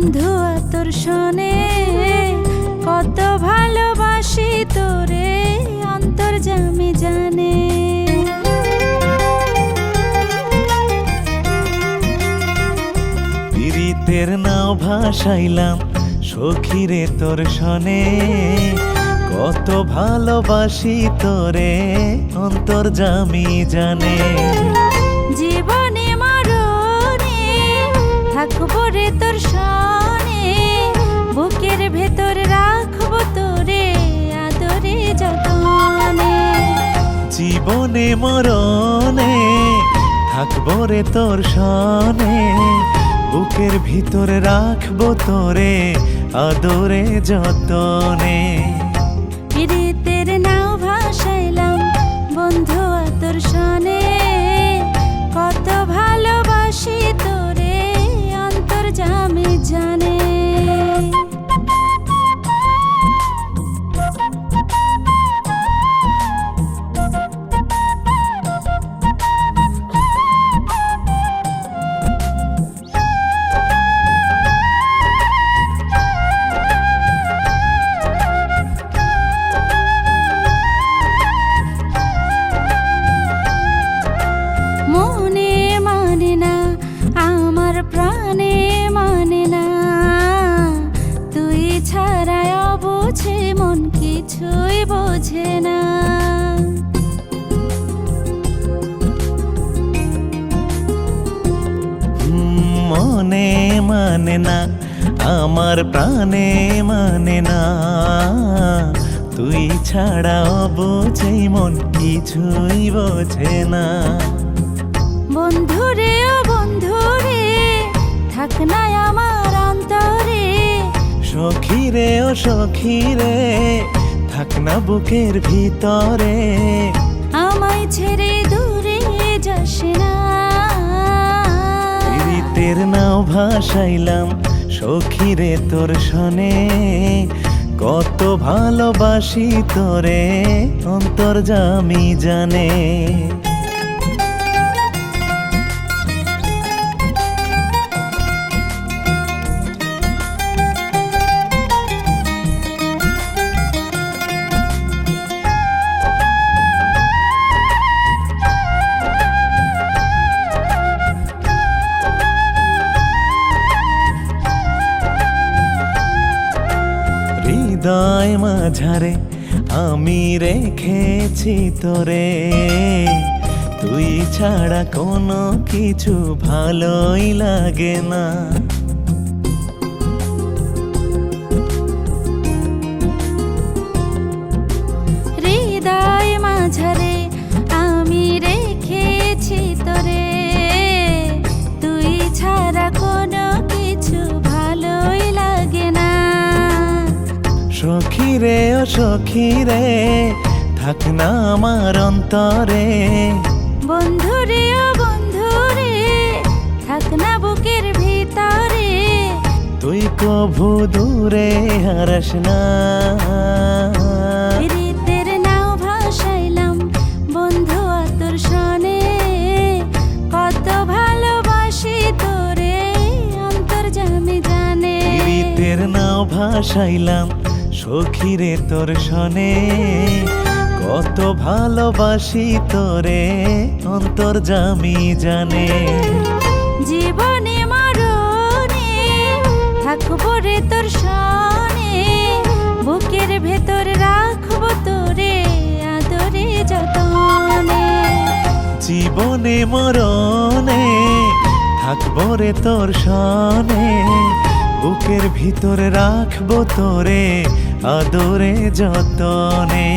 বন্ধু তোর শোনে কত ভালোবাসি তোরে অন্তর্যামী জানে। পীড়িতের নাও ভাসাইলাম সখীরে তোর শনে, কত ভালোবাসি তোরে অন্তর্যামী জানে। জীবনে মরণে থাকবো রে তোর শনে, বুকের ভেতর রাখবো তোরে আদরে যতনে। জীবনে মরণে থাকবো রে তোর শনে, বুকের ভিতরে রাখবো তোরে আদরে যতনে। পীড়িতের নাও ভাসাইলাম বন্ধু তোর শনে, কত ভালোবাসি তোরে অন্তর্যামী জানে। মনে মানে না আমার প্রাণে মানে না, তুই ছাড়া অবুঝে মন কিছুই বোঝে না। মনে মানে না আমার প্রাণে মানে না, তুই ছাড়া বুঝে মন কিছুই বোঝে না। বন্ধুরে ও বন্ধুরে থাক না আমার অন্তরে, সখীরে ও সখীরে থাক না বুকের ভিতরে, আমায় ছেড়ে দূরে যাস না। পীড়িতের নাও ভাসাইলাম সখীরে তোর শনে, কত ভালোবাসি তোরে অন্তর্যামী জানে। হৃদয় মাঝারে আমি রেখেছি তোরে, তুই ছাড়া কোনো কিছু ভালোই লাগে না। হৃদয় মাঝারে আমি রেখেছি তোরে, তুই ছাড়া কোনো কিছু ভালোই লাগে না। সখীরে ও সখীরে থাক না আমার অন্তরে, বন্ধুরে ও বন্ধুরে থাক না বুকের ভিতরে, তুই কভু দূরে হারাস না। পীড়িতের নাও ভাসাইলাম বন্ধু তোর শনে, কত ভালোবাসি তোরে অন্তর্যামী জানে। পীড়িতের নাও ভাসাইলাম সখীরে তোর শনে, কত ভালোবাসি তোরে অন্তর্যামী জানে। জীবনে মরণে থাকবো রে তোর শনে, বুকের ভেতর রাখবো তোরে আদরে যতনে। জীবনে মরণে থাকবো রে তোর শনে, বুকের ভিতরে রাখবো তোরে আদরে যতনে।